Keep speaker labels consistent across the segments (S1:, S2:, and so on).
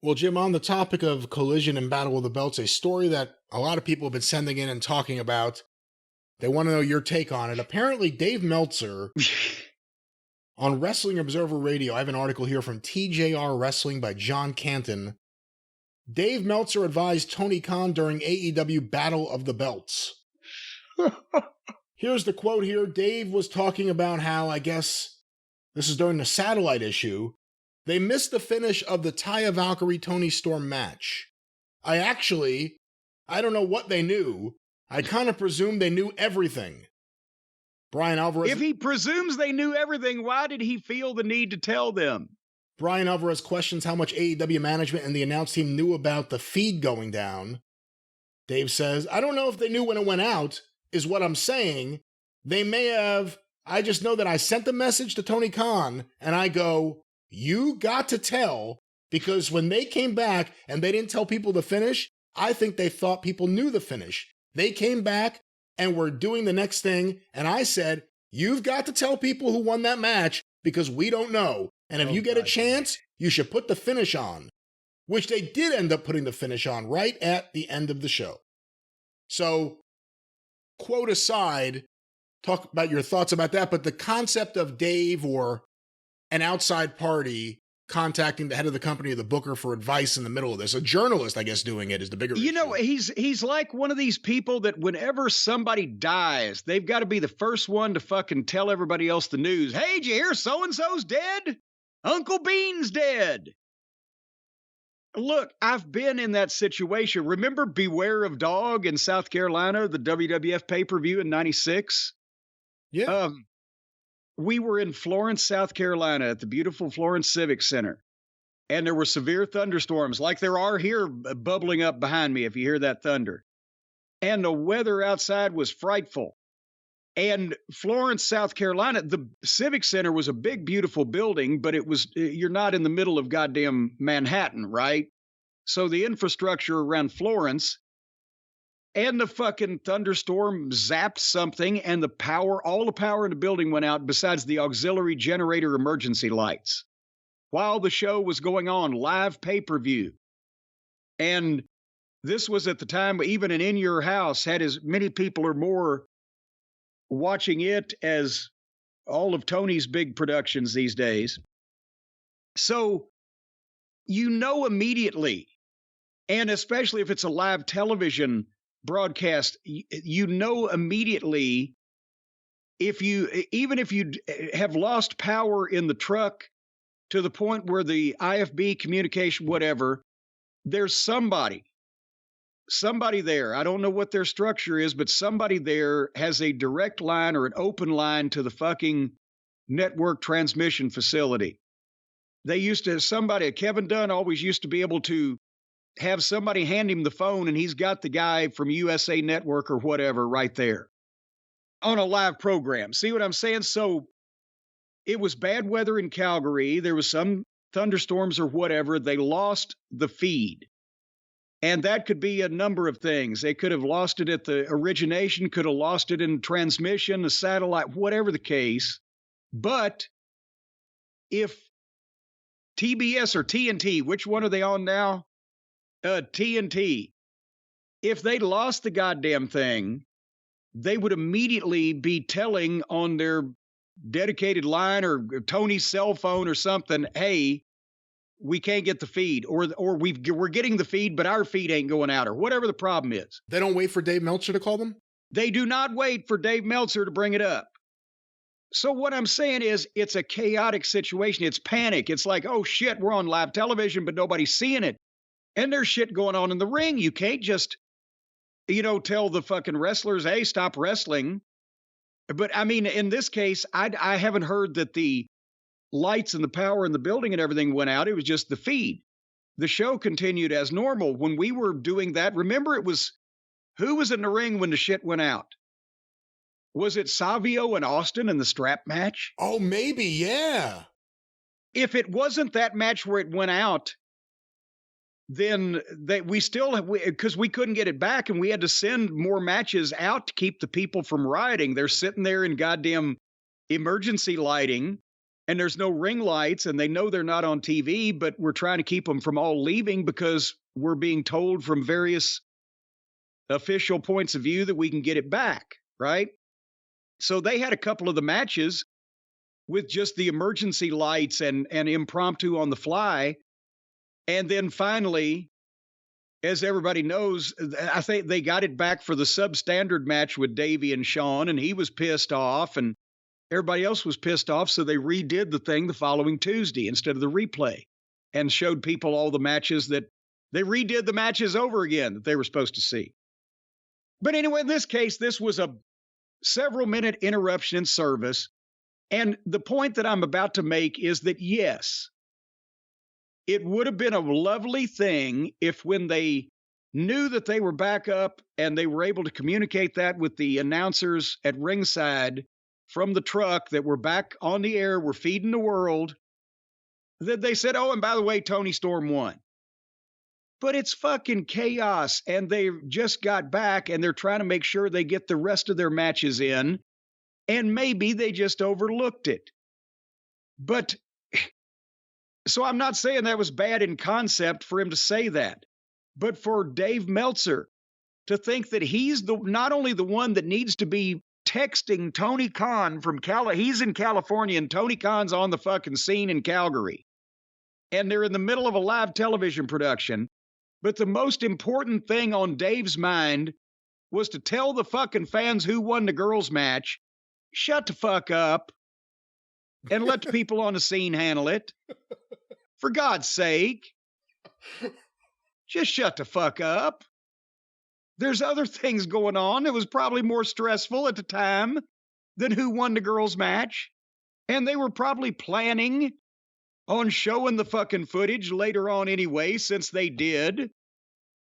S1: Well, Jim, on the topic of Collision and Battle of the Belts, a story that a lot of people have been sending in and talking about. They want to know your take on it. Apparently, Dave Meltzer on Wrestling Observer Radio, I have an article here from TJR Wrestling by John Canton. Dave Meltzer advised Tony Khan during AEW Battle of the Belts. Here's the quote here. Dave was talking about how, I guess, this is during the satellite issue, they missed the finish of the Taya Valkyrie Tony Storm match. I don't know what they knew. I kind of presumed they knew everything. Brian Alvarez.
S2: If he presumes they knew everything, why did he feel the need to tell them?
S1: Brian Alvarez questions how much AEW management and the announce team knew about the feed going down. Dave says, I don't know if they knew when it went out, is what I'm saying. They may have. I just know that I sent the message to Tony Khan, and I go, you got to tell, because when they came back and they didn't tell people the finish, I think they thought people knew the finish. They came back and were doing the next thing, and I said, you've got to tell people who won that match because we don't know. And if you get a chance, you should put the finish on, which they did end up putting the finish on right at the end of the show. So, quote aside, talk about your thoughts about that, but the concept of Dave or an outside party contacting the head of the company or the booker for advice in the middle of this, a journalist, I guess, doing it is the bigger issue.
S2: You know, he's like one of these people that whenever somebody dies, they've got to be the first one to fucking tell everybody else the news. Hey, did you hear so-and-so's dead? Uncle Bean's dead. Look, I've been in that situation. Remember Beware of Dog in South Carolina, the WWF pay-per-view in 96?
S1: Yeah.
S2: We were in Florence, South Carolina at the beautiful Florence Civic Center. And there were severe thunderstorms like there are here bubbling up behind me if you hear that thunder. And the weather outside was frightful. And Florence, South Carolina, the Civic Center was a big, beautiful building, but you're not in the middle of goddamn Manhattan, right? So the infrastructure around Florence and the fucking thunderstorm zapped something and all the power in the building went out besides the auxiliary generator emergency lights while the show was going on, live pay-per-view. And this was at the time even an In Your House had as many people or more watching it as all of Tony's big productions these days. So you know immediately, and especially if it's a live television broadcast, you know immediately even if you have lost power in the truck to the point where the IFB communication, whatever, there's somebody there. I don't know what their structure is, but somebody there has a direct line or an open line to the fucking network transmission facility. Kevin Dunn always used to be able to have somebody hand him the phone and he's got the guy from USA Network or whatever right there on a live program. See what I'm saying? So it was bad weather in Calgary. There was some thunderstorms or whatever. They lost the feed. And that could be a number of things. They could have lost it at the origination, could have lost it in transmission, the satellite, whatever the case. But if TBS or TNT, which one are they on now? TNT. If they lost the goddamn thing, they would immediately be telling on their dedicated line or Tony's cell phone or something, hey, we can't get the feed, or we're getting the feed, but our feed ain't going out, or whatever the problem is.
S1: They don't wait for Dave Meltzer to call them?
S2: They do not wait for Dave Meltzer to bring it up. So what I'm saying is it's a chaotic situation. It's panic. It's like, oh shit, we're on live television, but nobody's seeing it. And there's shit going on in the ring. You can't just, tell the fucking wrestlers, hey, stop wrestling. But I mean, in this case, I haven't heard that the lights and the power in the building and everything went out. It was just the feed. The show continued as normal. When we were doing that, remember who was in the ring when the shit went out? Was it Savio and Austin in the strap match?
S1: Oh, maybe, yeah.
S2: If it wasn't that match where it went out, then because we couldn't get it back and we had to send more matches out to keep the people from rioting. They're sitting there in goddamn emergency lighting and there's no ring lights, and they know they're not on TV, but we're trying to keep them from all leaving because we're being told from various official points of view that we can get it back, right? So they had a couple of the matches with just the emergency lights and impromptu on the fly. And then finally, as everybody knows, I think they got it back for the substandard match with Davey and Sean, and he was pissed off, and everybody else was pissed off, so they redid the thing the following Tuesday instead of the replay and showed people all the matches that they redid the matches over again that they were supposed to see. But anyway, in this case, this was a several-minute interruption in service, and the point that I'm about to make is that, yes, it would have been a lovely thing if when they knew that they were back up and they were able to communicate that with the announcers at ringside from the truck that we're back on the air, we're feeding the world, that they said, oh, and by the way, Tony Storm won. But it's fucking chaos, and they just got back, and they're trying to make sure they get the rest of their matches in, and maybe they just overlooked it. But, so I'm not saying that was bad in concept for him to say that, but for Dave Meltzer to think that he's not only the one that needs to be texting Tony Khan from he's in California, and Tony Khan's on the fucking scene in Calgary, and they're in the middle of a live television production. But the most important thing on Dave's mind was to tell the fucking fans who won the girls' match, shut the fuck up, and let the people on the scene handle it. For God's sake, just shut the fuck up. There's other things going on. It was probably more stressful at the time than who won the girls' match. And they were probably planning on showing the fucking footage later on anyway, since they did.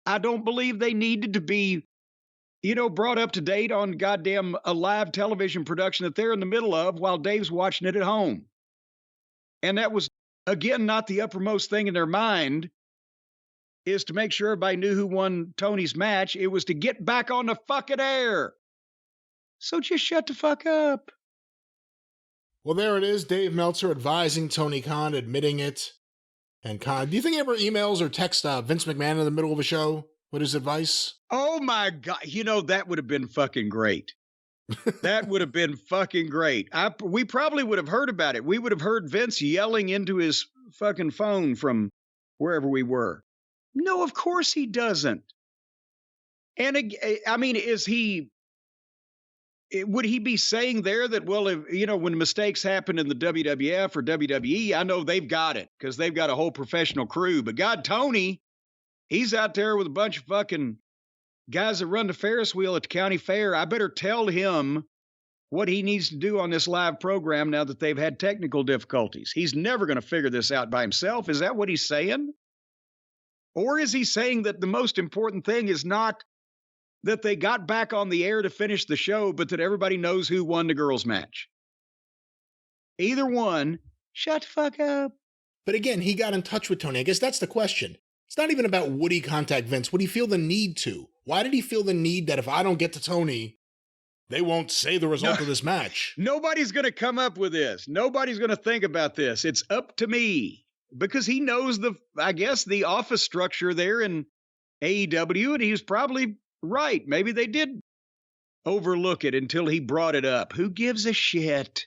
S2: I don't believe they needed to be, brought up to date on goddamn a live television production that they're in the middle of while Dave's watching it at home. And that was, again, not the uppermost thing in their mind, is to make sure everybody knew who won Tony's match. It was to get back on the fucking air. So just shut the fuck up.
S1: Well, there it is. Dave Meltzer advising Tony Khan, admitting it. And Khan, do you think he ever emails or texts Vince McMahon in the middle of a show with his advice?
S2: Oh my God. That would have been fucking great. That would have been fucking great. We probably would have heard about it. We would have heard Vince yelling into his fucking phone from wherever we were. No, of course he doesn't. And I mean, would he be saying there that, well, if, when mistakes happen in the WWF or WWE, I know they've got it because they've got a whole professional crew. But God, Tony, he's out there with a bunch of fucking guys that run the Ferris wheel at the county fair. I better tell him what he needs to do on this live program now that they've had technical difficulties. He's never going to figure this out by himself. Is that what he's saying? Or is he saying that the most important thing is not that they got back on the air to finish the show, but that everybody knows who won the girls' match? Either one, shut the fuck up.
S1: But again, he got in touch with Tony. I guess that's the question. It's not even about would he contact Vince. Would he feel the need to? Why did he feel the need that if I don't get to Tony, they won't say the result of this match?
S2: Nobody's going to come up with this. Nobody's going to think about this. It's up to me. Because he knows the office structure there in AEW, and he's probably right. Maybe they did overlook it until he brought it up. Who gives a shit?